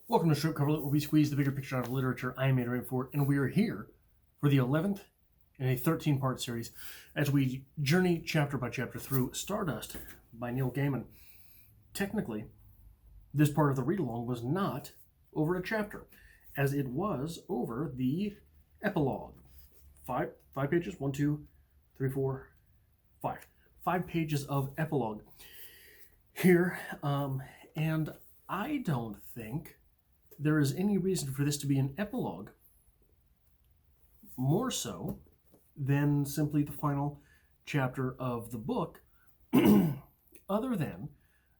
Welcome to Strip Cover Lit, where we squeeze the bigger picture out of literature. I am Andrew Fort, and we are here for the 11th in a 13-part series as we journey chapter by chapter through Stardust by Neil Gaiman. Technically, this part of the read-along was not over a chapter, as it was over the epilogue. Five pages, 1, 2, 3, 4, 5. 5 pages of epilogue here, and I don't think there is any reason for this to be an epilogue more so than simply the final chapter of the book, other than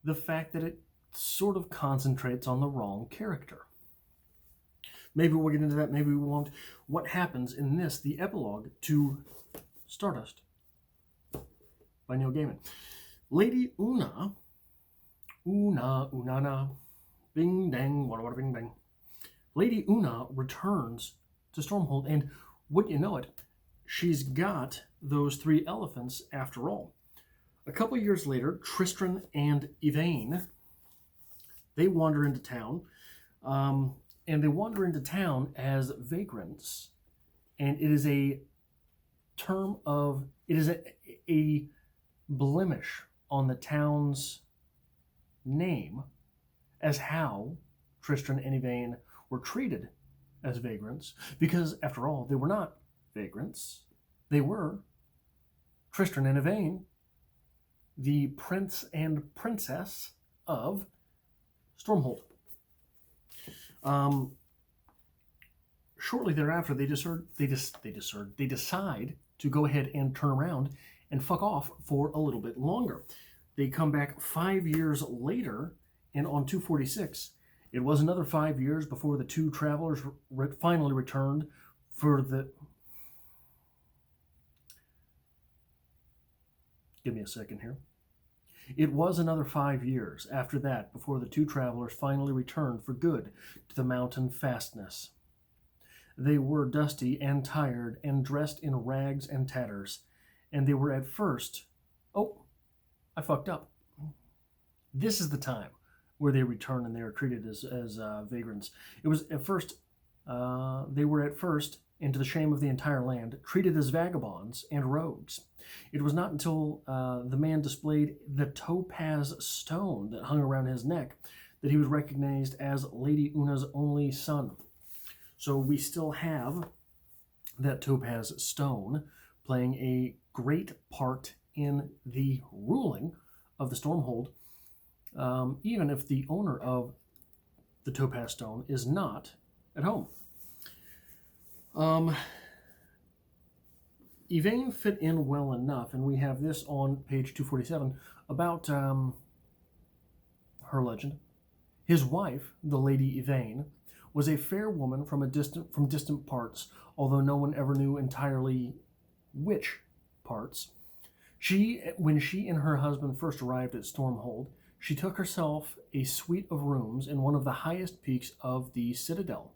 the fact that it sort of concentrates on the wrong character. Maybe we'll get into that, maybe we won't. What happens in this, the epilogue to Stardust by Neil Gaiman. Lady Unana, bing dang, wada bing bang. Lady Una returns to Stormhold, and wouldn't you know it, she's got those 3 elephants after all. A couple years later, Tristran and Yvain, they wander into town, and they wander into town as vagrants, and it is a term of, it is a blemish on the town's name as how Tristran and Yvain were treated as vagrants, because after all, they were not vagrants. They were Tristran and Yvain, the prince and princess of Stormhold. Shortly thereafter, they decide to go ahead and turn around and fuck off for a little bit longer. They come back 5 years later, and on 246, it was another 5 years before the 2 travelers finally returned for the... Give me a second here. It was another 5 years after that before the 2 travelers finally returned for good to the mountain fastness. They were dusty and tired and dressed in rags and tatters, and they were at first... Oh, I fucked up. This is the time where they return and they are treated as vagrants. It was at first, they were at first, and to the shame of the entire land, treated as vagabonds and rogues. It was not until the man displayed the topaz stone that hung around his neck that he was recognized as Lady Una's only son. So we still have that topaz stone playing a great part in the ruling of the Stormhold, even if the owner of the topaz stone is not at home. Yvain fit in well enough, and we have this on page 247 about her legend. His wife, the Lady Yvain, was a fair woman from distant parts, although no one ever knew entirely which parts. When she and her husband first arrived at Stormhold, she took herself a suite of rooms in one of the highest peaks of the citadel.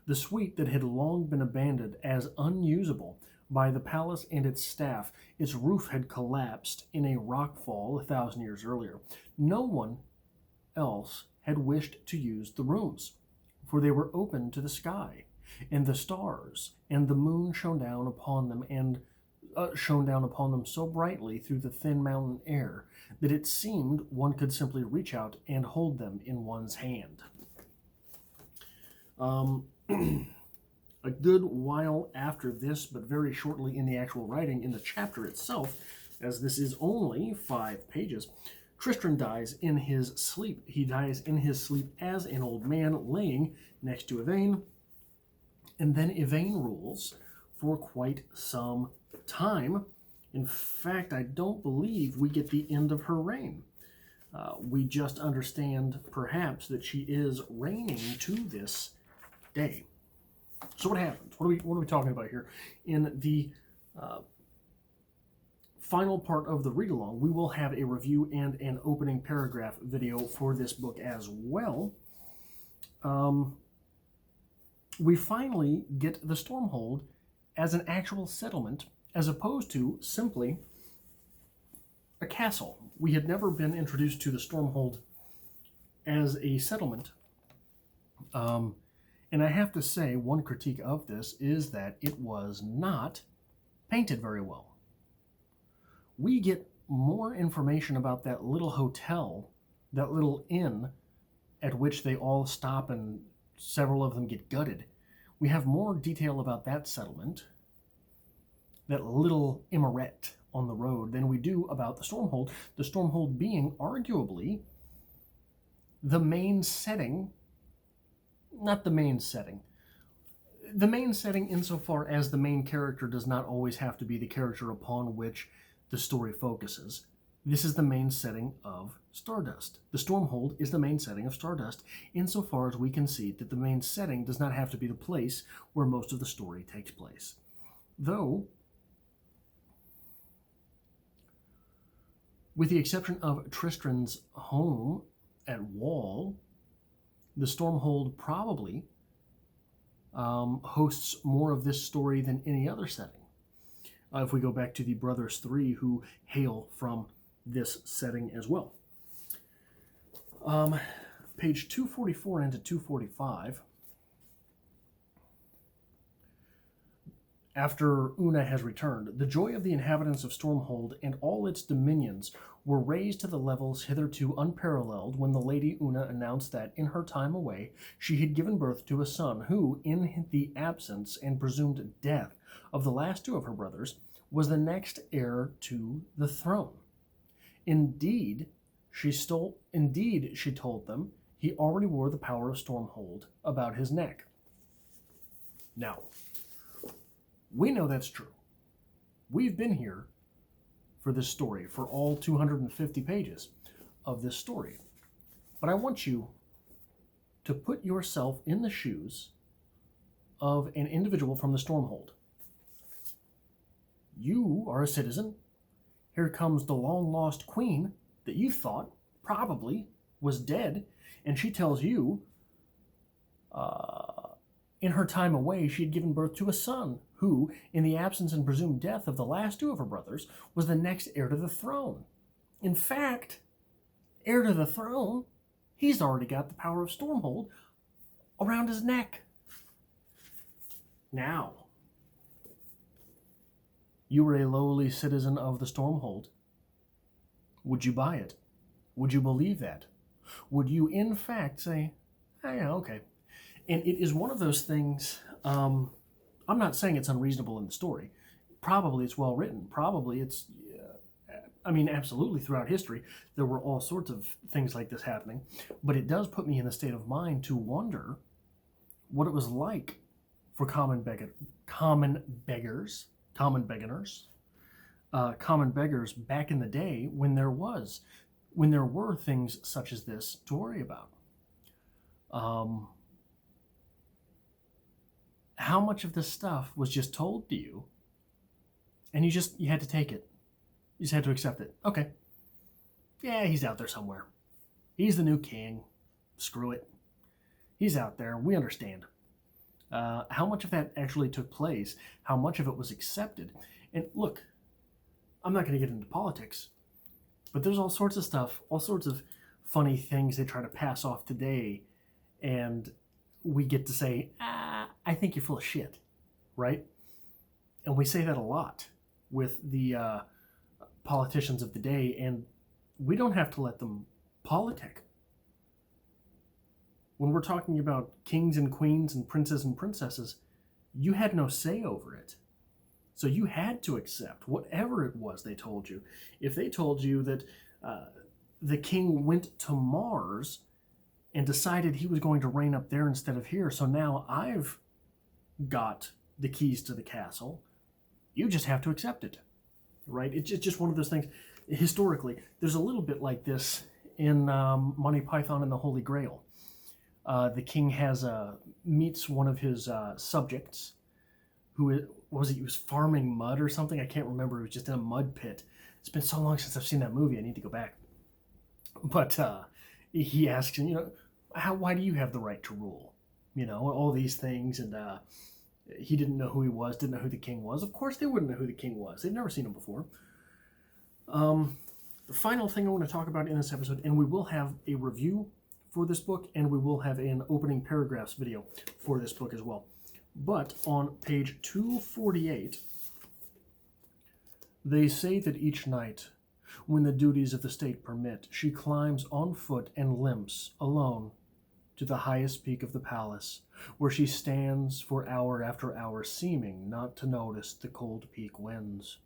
The suite that had long been abandoned as unusable by the palace and its staff, its roof had collapsed in a rockfall 1,000 years earlier. No one else had wished to use the rooms, for they were open to the sky, and the stars and the moon shone down upon them so brightly through the thin mountain air that it seemed one could simply reach out and hold them in one's hand. A good while after this, but very shortly in the actual writing, in the chapter itself, as this is only 5 pages, Tristran dies in his sleep. He dies in his sleep as an old man laying next to Yvain, and then Yvain rules for quite some time. In fact, I don't believe we get the end of her reign. We just understand, perhaps, that she is reigning to this day. So what happens? What are we talking about here? In the final part of the read-along, we will have a review and an opening paragraph video for this book as well. We finally get the Stormhold as an actual settlement, as opposed to simply a castle. We had never been introduced to the Stormhold as a settlement And I have to say, one critique of this is that it was not painted very well. We get more information about that little hotel, that little inn at which they all stop and several of them get gutted. We have more detail about that settlement, that little emirette on the road, than we do about the Stormhold being arguably the main setting, not the main setting. The main setting insofar as the main character does not always have to be the character upon which the story focuses. This is the main setting of Stardust. The Stormhold is the main setting of Stardust insofar as we can see that the main setting does not have to be the place where most of the story takes place. Though, with the exception of Tristran's home at Wall, the Stormhold probably hosts more of this story than any other setting. If we go back to the Brothers 3 who hail from this setting as well. Page 244 into 245. After Una has returned, the joy of the inhabitants of Stormhold and all its dominions were raised to the levels hitherto unparalleled when the Lady Una announced that, in her time away, she had given birth to a son who, in the absence and presumed death of the last two of her brothers, was the next heir to the throne. Indeed, she told them, he already wore the power of Stormhold about his neck. Now, we know that's true. We've been here for this story, for all 250 pages of this story. But I want you to put yourself in the shoes of an individual from the Stormhold. You are a citizen. Here comes the long-lost queen that you thought probably was dead, and she tells you in her time away she had given birth to a son who, in the absence and presumed death of the last two of her brothers, was the next heir to the throne. In fact, heir to the throne, he's already got the power of Stormhold around his neck. Now, you were a lowly citizen of the Stormhold. Would you buy it? Would you believe that? Would you, in fact, say, oh, yeah, okay. And it is one of those things, I'm not saying it's unreasonable in the story. Probably it's well written. Probably it's, absolutely throughout history, there were all sorts of things like this happening. But it does put me in a state of mind to wonder what it was like for common beggars back in the day when there were things such as this to worry about. How much of this stuff was just told to you and you had to take it? You just had to accept it. Okay. Yeah, he's out there somewhere. He's the new king. Screw it. He's out there. We understand. How much of that actually took place? How much of it was accepted? And look, I'm not going to get into politics, but there's all sorts of stuff, all sorts of funny things they try to pass off today, and we get to say, I think you're full of shit, right? And we say that a lot with the politicians of the day, and we don't have to let them politic. When we're talking about kings and queens and princes and princesses, you had no say over it. So you had to accept whatever it was they told you. If they told you that the king went to Mars and decided he was going to reign up there instead of here, so now I've got the keys to the castle, you just have to accept it, right? It's just one of those things. Historically, there's a little bit like this in Monty Python and the Holy Grail. The king meets one of his subjects who he was farming mud or something. I can't remember. It was just in a mud pit. It's been so long since I've seen that movie. I need to go back. But he asks him, why do you have the right to rule? All these things. And he didn't know who he was, didn't know who the king was. Of course they wouldn't know who the king was. They've never seen him before. The final thing I want to talk about in this episode, and we will have a review for this book, and we will have an opening paragraphs video for this book as well. But on page 248, they say that each night, when the duties of the state permit, she climbs on foot and limps, alone, to the highest peak of the palace, where she stands for hour after hour, seeming not to notice the cold peak winds.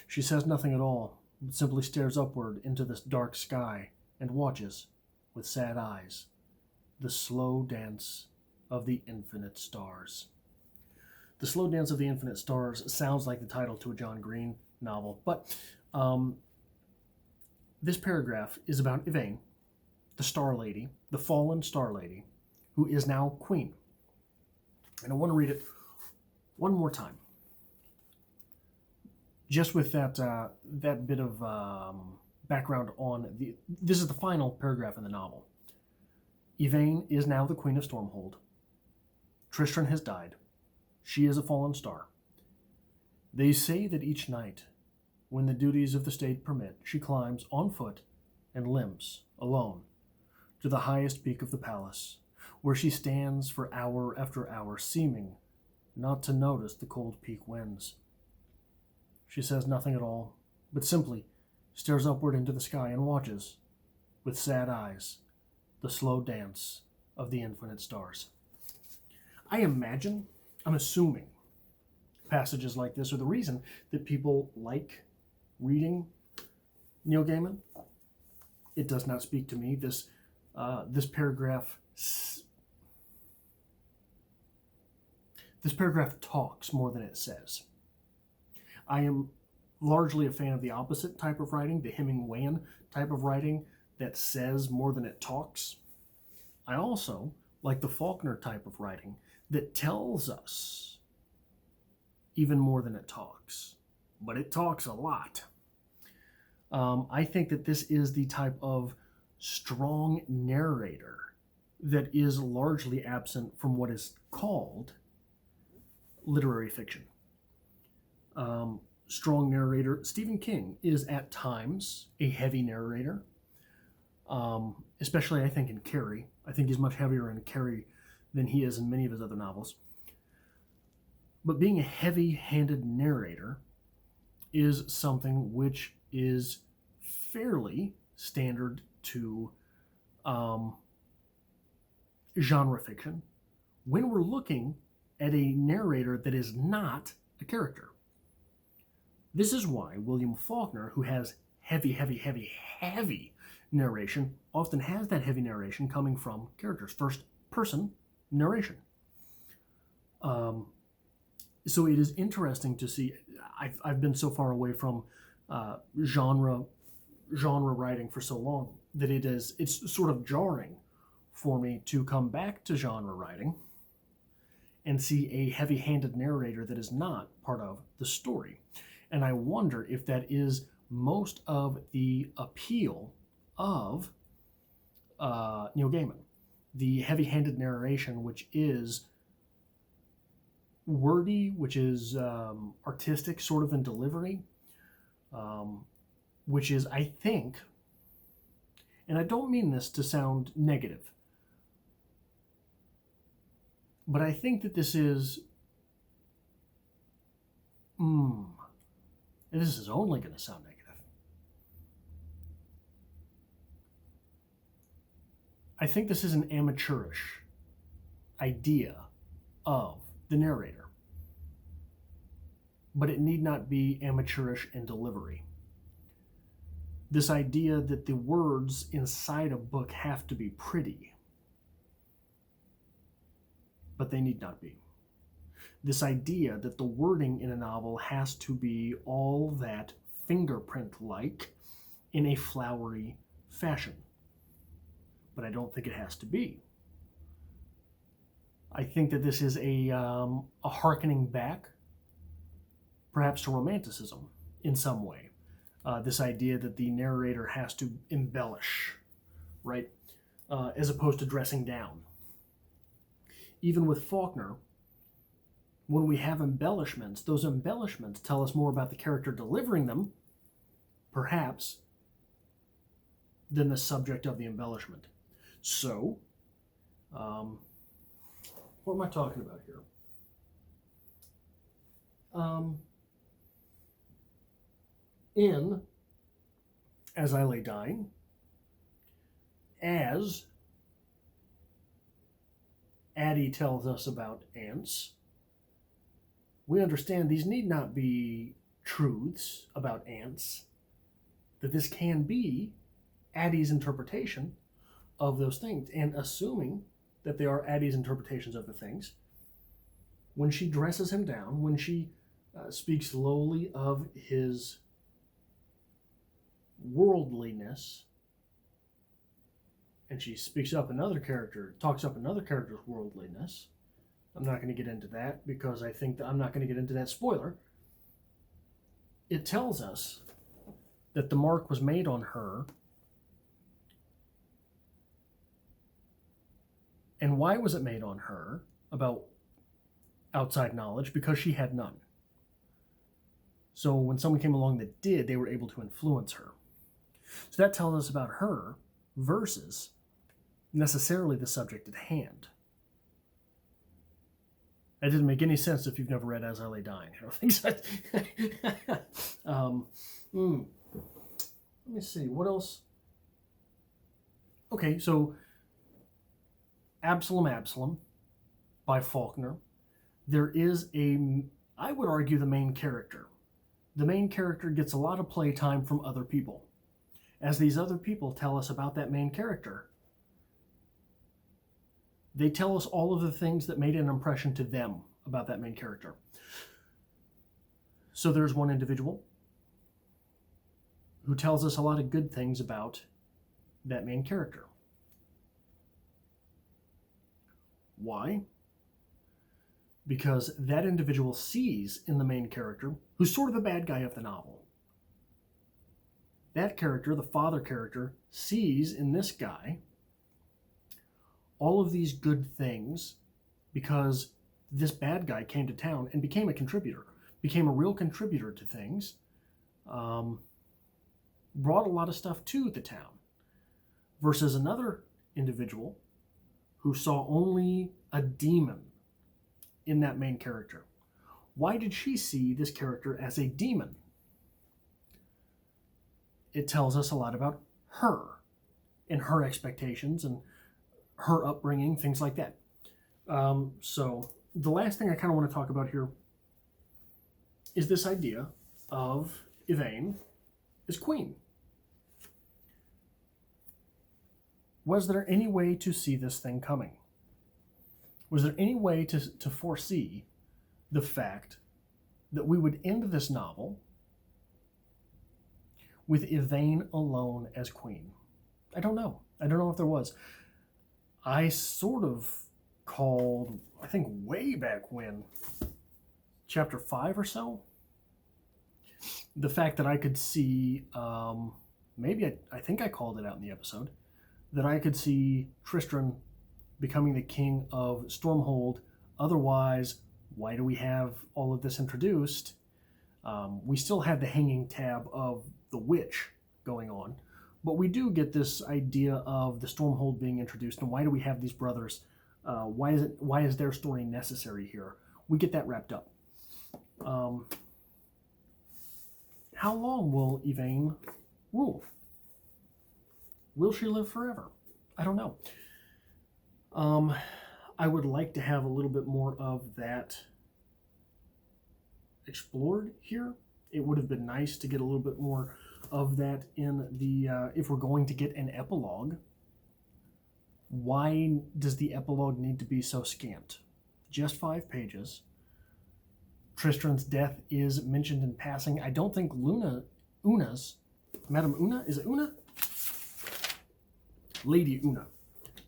She says nothing at all, but simply stares upward into this dark sky and watches, with sad eyes, the slow dance of the infinite stars. The Slow Dance of the Infinite Stars sounds like the title to a John Green novel, but this paragraph is about Yvain, the Star Lady, the fallen Star Lady, who is now queen. And I want to read it one more time, just with that bit of background on the. This is the final paragraph in the novel. Yvain is now the queen of Stormhold. Tristran has died. She is a fallen star. They say that each night, when the duties of the state permit, she climbs on foot and limps, alone, to the highest peak of the palace, where she stands for hour after hour, seeming not to notice the cold peak winds. She says nothing at all, but simply stares upward into the sky and watches, with sad eyes, the slow dance of the infinite stars. I'm assuming passages like this are the reason that people like reading Neil Gaiman. It does not speak to me. This paragraph talks more than it says. I am largely a fan of the opposite type of writing, the Hemingwayan type of writing that says more than it talks. I also like the Faulkner type of writing that tells us even more than it talks, but it talks a lot. I think that this is the type of strong narrator that is largely absent from what is called literary fiction. Strong narrator. Stephen King is at times a heavy narrator, especially I think in Carrie. I think he's much heavier in Carrie than he is in many of his other novels. But being a heavy-handed narrator is something which is fairly standard to genre fiction when we're looking at a narrator that is not a character. This is why William Faulkner, who has heavy narration, often has that heavy narration coming from characters, first-person narration. So it is interesting to see. I've been so far away from genre writing for so long that it's sort of jarring for me to come back to genre writing and see a heavy-handed narrator that is not part of the story. And I wonder if that is most of the appeal of Neil Gaiman. The heavy-handed narration, which is wordy, which is artistic sort of in delivery, which is, I think, and I don't mean this to sound negative, but I think that this is, this is only going to sound negative. I think this is an amateurish idea of the narrator, but it need not be amateurish in delivery. This idea that the words inside a book have to be pretty, but they need not be. This idea that the wording in a novel has to be all that fingerprint-like in a flowery fashion, but I don't think it has to be. I think that this is a hearkening back, perhaps to Romanticism in some way. This idea that the narrator has to embellish, right, as opposed to dressing down. Even with Faulkner, when we have embellishments, those embellishments tell us more about the character delivering them, perhaps, than the subject of the embellishment. So, what am I talking about here? In As I Lay Dying, as Addie tells us about ants, we understand these need not be truths about ants, that this can be Addie's interpretation of those things, and assuming that they are Addie's interpretations of the things, when she dresses him down, when she speaks lowly of his worldliness, and she speaks up another character, talks up another character's worldliness. I'm not going to get into that because I think that I'm not going to get into that spoiler. It tells us that the mark was made on her. And why was it made on her about outside knowledge? Because she had none. So when someone came along that did, they were able to influence her. So that tells us about her versus necessarily the subject at hand. That didn't make any sense if you've never read As I Lay Dying. I don't think so. Let me see, what else? Okay, so Absalom by Faulkner. There is I would argue, the main character. The main character gets a lot of playtime from other people. As these other people tell us about that main character, they tell us all of the things that made an impression to them about that main character. So there's one individual who tells us a lot of good things about that main character. Why? Because that individual sees in the main character, who's sort of the bad guy of the novel, that character, the father character, sees in this guy all of these good things because this bad guy came to town and became a contributor, became a real contributor to things, brought a lot of stuff to the town, versus another individual who saw only a demon in that main character. Why did she see this character as a demon? It tells us a lot about her and her expectations and her upbringing, things like that. So the last thing I kind of want to talk about here is this idea of Yvain as queen. Was there any way to see this thing coming? Was there any way to foresee the fact that we would end this novel with Yvain alone as queen? I don't know. I don't know if there was. I sort of called, I think way back when, chapter 5 or so, the fact that I could see, I think I called it out in the episode, that I could see Tristran becoming the king of Stormhold. Otherwise, why do we have all of this introduced? We still had the hanging tab of the witch going on, but we do get this idea of the Stormhold being introduced, and why do we have these brothers? Why is their story necessary here? We get that wrapped up. How long will Yvain rule? Will she live forever? I don't know. I would like to have a little bit more of that explored here. It would have been nice to get a little bit more of that in the, if we're going to get an epilogue. Why does the epilogue need to be so scant? Just 5 pages. Tristran's death is mentioned in passing. I don't think Madame Una, is it Una? Lady Una.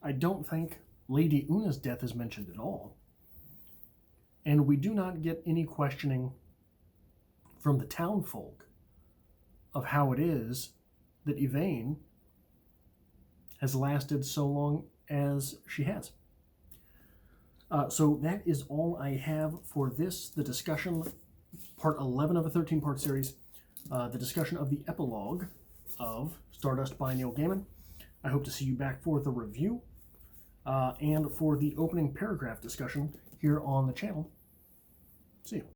I don't think Lady Una's death is mentioned at all. And we do not get any questioning from the townfolk of how it is that Yvain has lasted so long as she has. So that is all I have for this, the discussion, part 11 of a 13-part series, the discussion of the epilogue of Stardust by Neil Gaiman. I hope to see you back for the review. and for the opening paragraph discussion here on the channel. See you.